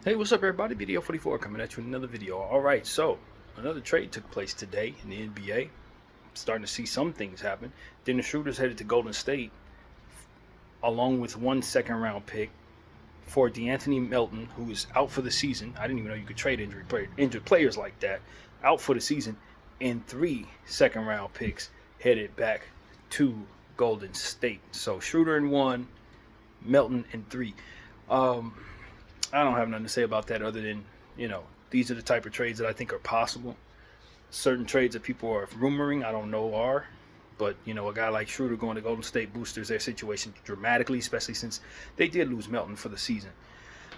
Hey, what's up, everybody? Video 44 coming at you with another video. All right, so another trade took place today in the NBA. Starting to see some things happen. Dennis Schroeder's headed to Golden State, along with one second-round pick for DeAnthony Melton, who is out for the season. I didn't even know you could trade injured players like that, out for the season, and three second-round picks headed back to Golden State. So Schroeder in one, Melton in three. I don't have nothing to say about that other than, these are the type of trades that I think are possible. Certain trades that people are rumoring, I don't know are. But, a guy like Schroeder going to Golden State boosters their situation dramatically, especially since they did lose Melton for the season.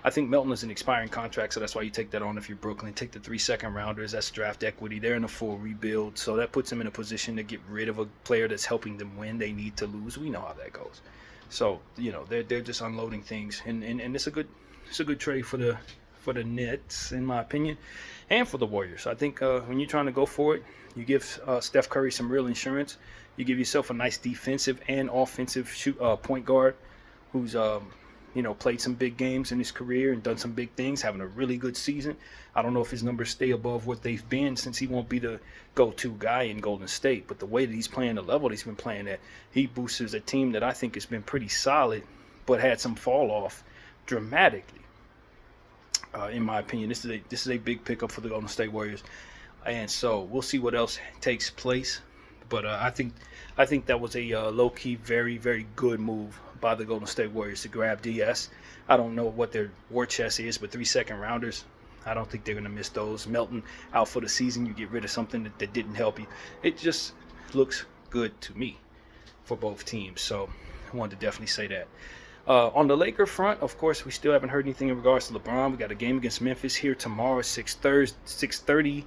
I think Melton is an expiring contract, so that's why you take that on if you're Brooklyn. Take the 3 second rounders, that's draft equity. They're in a full rebuild, so that puts them in a position to get rid of a player that's helping them win. They need to lose. We know how that goes. So, they're just unloading things, and it's a good trade for the Nets, in my opinion, and for the Warriors. I think when you're trying to go for it, you give Steph Curry some real insurance. You give yourself a nice defensive and offensive point guard who's played some big games in his career and done some big things, having a really good season. I don't know if his numbers stay above what they've been since he won't be the go-to guy in Golden State, but the way that he's playing, the level that he's been playing at, he boosts a team that I think has been pretty solid but had some fall off dramatically. In my opinion, this is a big pickup for the Golden State Warriors, and so we'll see what else takes place. But I think that was a low-key, very, very good move by the Golden State Warriors to grab DS. I don't know what their war chest is, but 3 second rounders, I don't think they're going to miss those. Melton out for the season, you get rid of something that didn't help you. It just looks good to me for both teams. So I wanted to definitely say that. On the Laker front, of course, we still haven't heard anything in regards to LeBron. We got a game against Memphis here tomorrow, 6:30.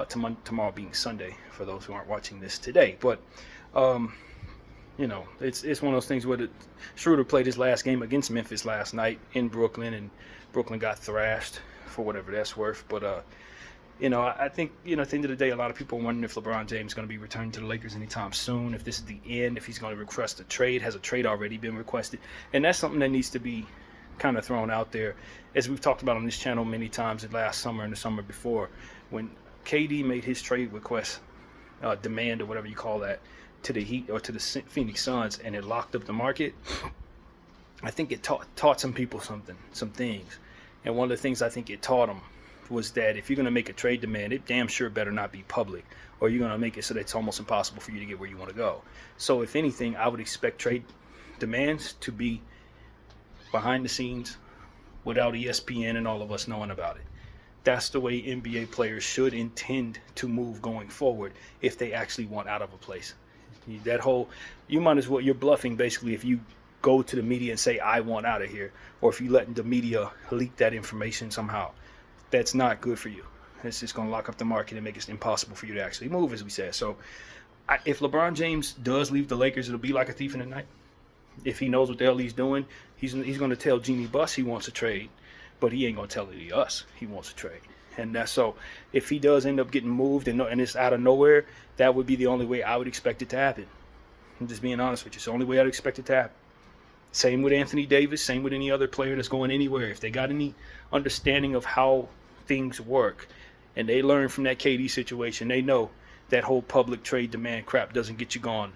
Tomorrow being Sunday, for those who aren't watching this today. But, it's one of those things where Schroeder played his last game against Memphis last night in Brooklyn, and Brooklyn got thrashed for whatever that's worth. But, I think, at the end of the day, a lot of people are wondering if LeBron James is going to be returning to the Lakers anytime soon, if this is the end, if he's going to request a trade. Has a trade already been requested? And that's something that needs to be kind of thrown out there. As we've talked about on this channel many times last summer and the summer before, when KD made his trade request, demand or whatever you call that, to the Heat or to the Phoenix Suns, and it locked up the market, I think it taught some people some things. And one of the things I think it taught them was that if you're going to make a trade demand, it damn sure better not be public, or you're going to make it so that it's almost impossible for you to get where you want to go. So if anything, I would expect trade demands to be behind the scenes without ESPN and all of us knowing about it. That's the way NBA players should intend to move going forward if they actually want out of a place. You might as well, you're bluffing basically if you go to the media and say, I want out of here, or if you let the media leak that information somehow. That's not good for you. It's just going to lock up the market and make it impossible for you to actually move, as we said. So if LeBron James does leave the Lakers, it'll be like a thief in the night. If he knows what the hell he's doing, he's going to tell Jeannie Buss he wants a trade, but he ain't going to tell us he wants a trade. And that's so if he does end up getting moved and it's out of nowhere, that would be the only way I would expect it to happen. I'm just being honest with you. It's the only way I'd expect it to happen. Same with Anthony Davis, same with any other player that's going anywhere. If they got any understanding of how things work and they learn from that KD situation, they know that whole public trade demand crap doesn't get you gone.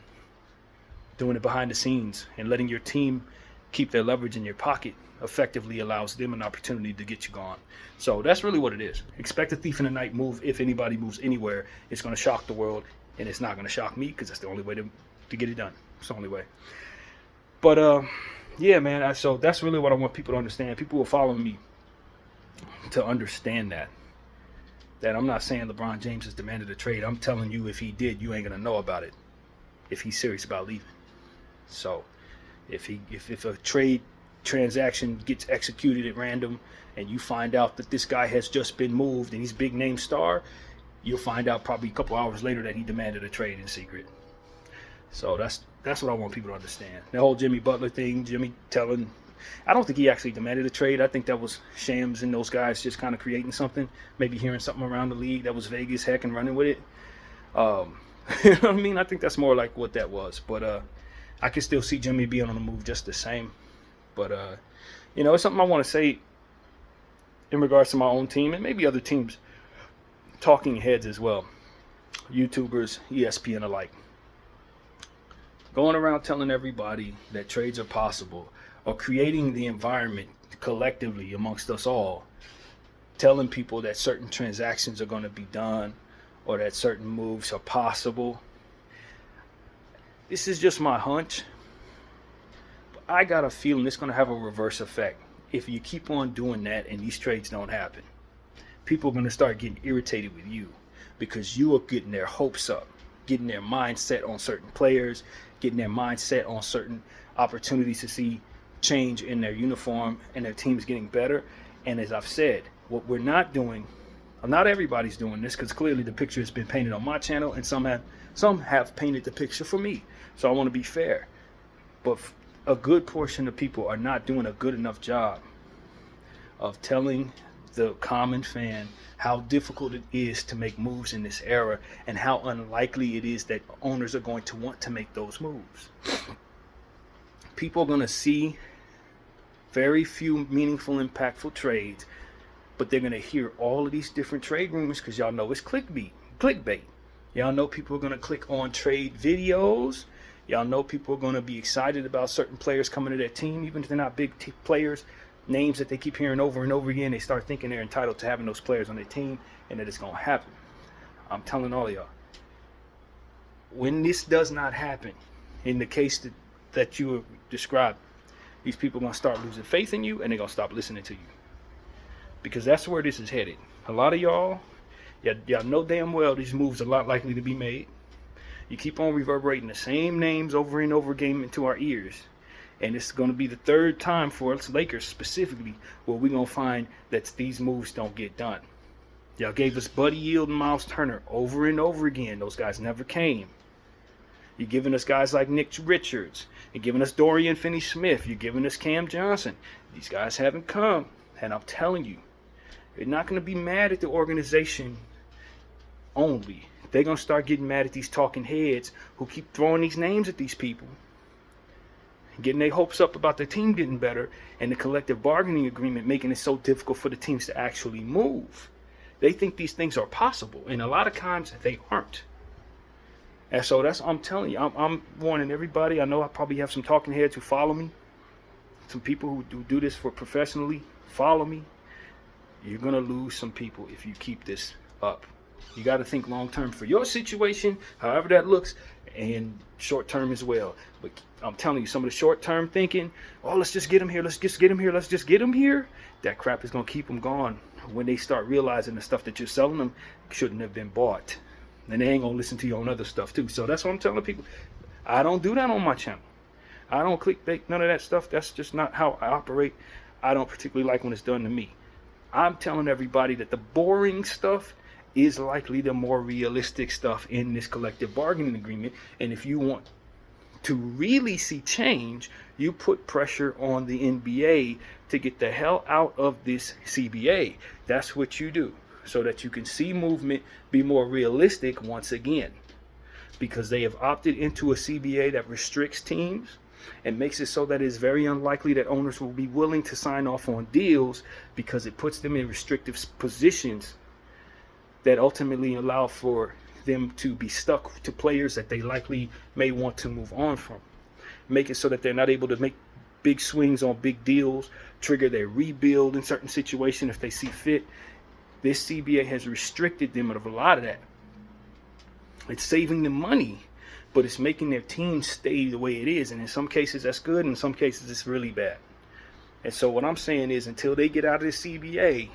Doing it behind the scenes and letting your team keep their leverage in your pocket effectively allows them an opportunity to get you gone. So that's really what it is. Expect a thief in the night move. If anybody moves anywhere, it's going to shock the world, and it's not going to shock me because that's the only way to get it done. It's the only way. But yeah, man, so that's really what I want people to understand. People will follow me to understand that I'm not saying LeBron James has demanded a trade. I'm telling you, if he did, you ain't going to know about it if he's serious about leaving. So if a trade transaction gets executed at random and you find out that this guy has just been moved and he's big name star, you'll find out probably a couple hours later that he demanded a trade in secret. So that's what I want people to understand. The whole Jimmy Butler thing, I don't think he actually demanded a trade. I think that was Shams and those guys just kind of creating something, maybe hearing something around the league that was Vegas heck and running with it. You know what I mean? I think that's more like what that was. But I can still see Jimmy being on the move just the same. But it's something I want to say in regards to my own team and maybe other teams, talking heads as well, YouTubers, ESPN alike, going around telling everybody that trades are possible, or creating the environment collectively amongst us all, telling people that certain transactions are going to be done or that certain moves are possible. This is just my hunch, but I got a feeling it's going to have a reverse effect if you keep on doing that and these trades don't happen. People are going to start getting irritated with you because you are getting their hopes up, getting their mindset on certain players, getting their mindset on certain opportunities to see change in their uniform and their teams getting better. And as I've said, what we're not doing, not everybody's doing this, because clearly the picture has been painted on my channel and some have painted the picture for me. So I want to be fair. But a good portion of people are not doing a good enough job of telling the common fan how difficult it is to make moves in this era and how unlikely it is that owners are going to want to make those moves. People are going to see very few meaningful, impactful trades, but they're going to hear all of these different trade rumors because y'all know it's clickbait. Y'all know people are going to click on trade videos. Y'all know people are going to be excited about certain players coming to their team, even if they're not big players. Names that they keep hearing over and over again, they start thinking they're entitled to having those players on their team and that it's going to happen. I'm telling all of y'all, when this does not happen, in the case that you described, these people are going to start losing faith in you and they're going to stop listening to you. Because that's where this is headed. A lot of y'all know damn well these moves are a lot likely to be made. You keep on reverberating the same names over and over again into our ears. And it's going to be the third time for us Lakers specifically where we're going to find that these moves don't get done. Y'all gave us Buddy Hield and Miles Turner over and over again. Those guys never came. You're giving us guys like Nick Richards. You're giving us Dorian Finney-Smith. You're giving us Cam Johnson. These guys haven't come. And I'm telling you, they're not going to be mad at the organization only. They're going to start getting mad at these talking heads who keep throwing these names at these people, getting their hopes up about their team getting better, and the collective bargaining agreement making it so difficult for the teams to actually move. They think these things are possible, and a lot of times they aren't. And so I'm telling you, I'm warning everybody. I know I probably have some talking heads who follow me, some people who do this for professionally follow me. You're going to lose some people if you keep this up. You got to think long term for your situation, however that looks, and short term as well. But I'm telling you, some of the short term thinking, oh, let's just get them here, let's just get them here, let's just get them here, that crap is going to keep them gone when they start realizing the stuff that you're selling them shouldn't have been bought. And they ain't going to listen to you on other stuff too. So that's what I'm telling people. I don't do that on my channel. I don't clickbait, none of that stuff. That's just not how I operate. I don't particularly like when it's done to me. I'm telling everybody that the boring stuff is likely the more realistic stuff in this collective bargaining agreement. And if you want to really see change, you put pressure on the NBA to get the hell out of this CBA. That's what you do, so that you can see movement be more realistic once again. Because they have opted into a CBA that restricts teams and makes it so that it's very unlikely that owners will be willing to sign off on deals, because it puts them in restrictive positions that ultimately allow for them to be stuck to players that they likely may want to move on from. Make it so that they're not able to make big swings on big deals, trigger their rebuild in certain situations if they see fit. This CBA has restricted them of a lot of that. It's saving them money, but it's making their team stay the way it is. And in some cases that's good, and in some cases it's really bad. And so what I'm saying is, until they get out of this CBA,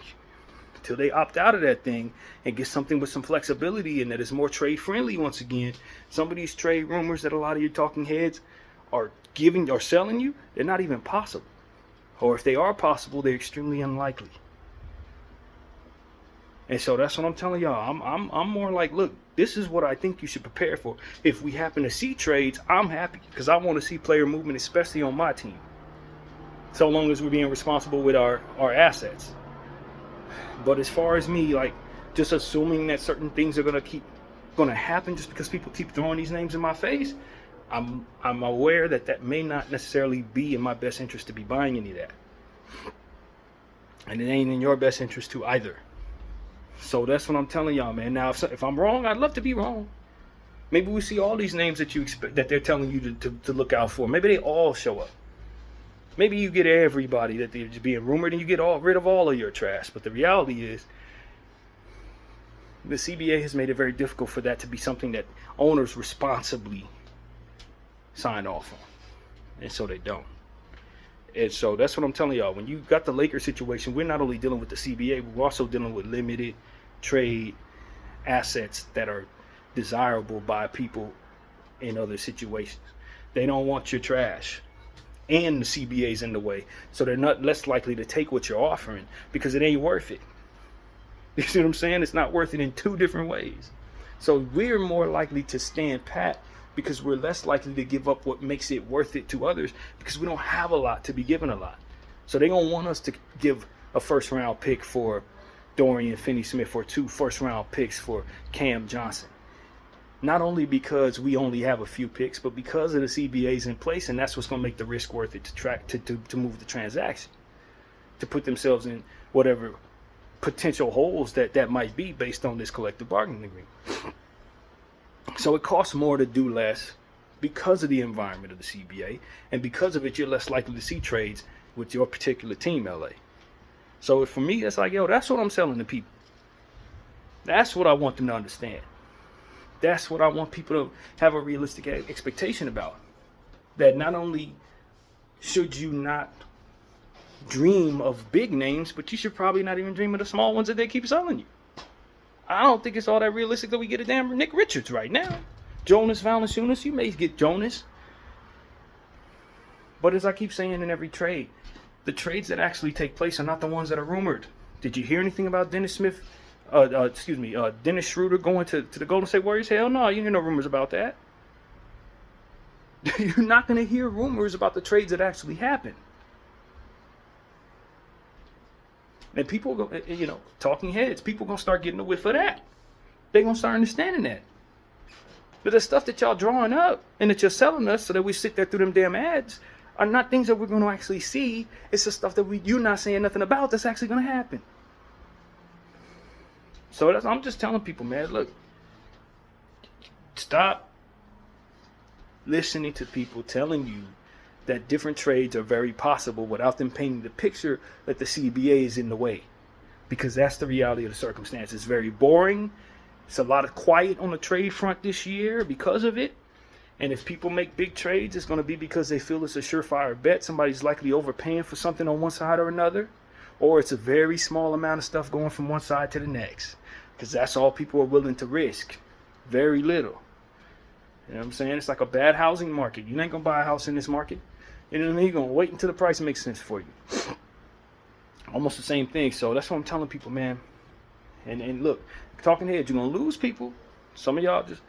till they opt out of that thing and get something with some flexibility and that is more trade friendly once again, some of these trade rumors that a lot of you talking heads are giving or selling you, they're not even possible. Or if they are possible, they're extremely unlikely. And so that's what I'm telling y'all. I'm more like, look, this is what I think you should prepare for. If we happen to see trades, I'm happy, because I want to see player movement, especially on my team, so long as we're being responsible with our assets. But as far as me, like, just assuming that certain things are going to happen just because people keep throwing these names in my face, I'm aware that may not necessarily be in my best interest to be buying any of that. And it ain't in your best interest to either. So that's what I'm telling y'all, man. Now, if I'm wrong, I'd love to be wrong. Maybe we see all these names that you expect, that they're telling you to look out for. Maybe they all show up. Maybe you get everybody that they're just being rumored, and you get rid of all of your trash. But the reality is, the CBA has made it very difficult for that to be something that owners responsibly sign off on. And so they don't. And so that's what I'm telling y'all. When you got the Lakers situation, we're not only dealing with the CBA, we're also dealing with limited trade assets that are desirable by people in other situations. They don't want your trash. And the CBA's in the way. So they're not less likely to take what you're offering because it ain't worth it. You see what I'm saying? It's not worth it in two different ways. So we're more likely to stand pat because we're less likely to give up what makes it worth it to others because we don't have a lot to be given a lot. So they don't want us to give a first round pick for Dorian Finney-Smith or 2 first round picks for Cam Johnson. Not only because we only have a few picks, but because of the CBA's in place, and that's what's going to make the risk worth it to move the transaction, to put themselves in whatever potential holes that might be based on this collective bargaining agreement. So it costs more to do less because of the environment of the CBA, and because of it, you're less likely to see trades with your particular team, LA. So for me, it's like, yo, that's what I'm selling to people. That's what I want them to understand. That's what I want people to have a realistic expectation about. That not only should you not dream of big names, but you should probably not even dream of the small ones that they keep selling you. I don't think it's all that realistic that we get a damn Nick Richards right now. Jonas Valanciunas, you may get Jonas. But as I keep saying in every trade, the trades that actually take place are not the ones that are rumored. Did you hear anything about Dennis Schroeder going to the Golden State Warriors? Hell no, you hear no rumors about that. You're not going to hear rumors about the trades that actually happen. And people, talking heads, people going to start getting a whiff of that. They're going to start understanding that. But the stuff that y'all drawing up and that you're selling us so that we sit there through them damn ads are not things that we're going to actually see. It's the stuff that you're not saying nothing about that's actually going to happen. So I'm just telling people, man, look, stop listening to people telling you that different trades are very possible without them painting the picture that the CBA is in the way. Because that's the reality of the circumstance. It's very boring. It's a lot of quiet on the trade front this year because of it. And if people make big trades, it's going to be because they feel it's a surefire bet. Somebody's likely overpaying for something on one side or another. Or it's a very small amount of stuff going from one side to the next. Because that's all people are willing to risk. Very little. You know what I'm saying? It's like a bad housing market. You ain't going to buy a house in this market. You know what I mean? You're going to wait until the price makes sense for you. Almost the same thing. So that's what I'm telling people, man. And look, talking heads, you're going to lose people. Some of y'all just,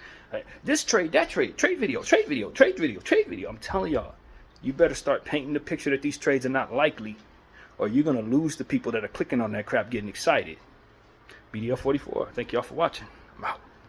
this trade, that trade video. I'm telling y'all, you better start painting the picture that these trades are not likely, or you're going to lose the people that are clicking on that crap getting excited. BDL44, thank y'all for watching. I'm out.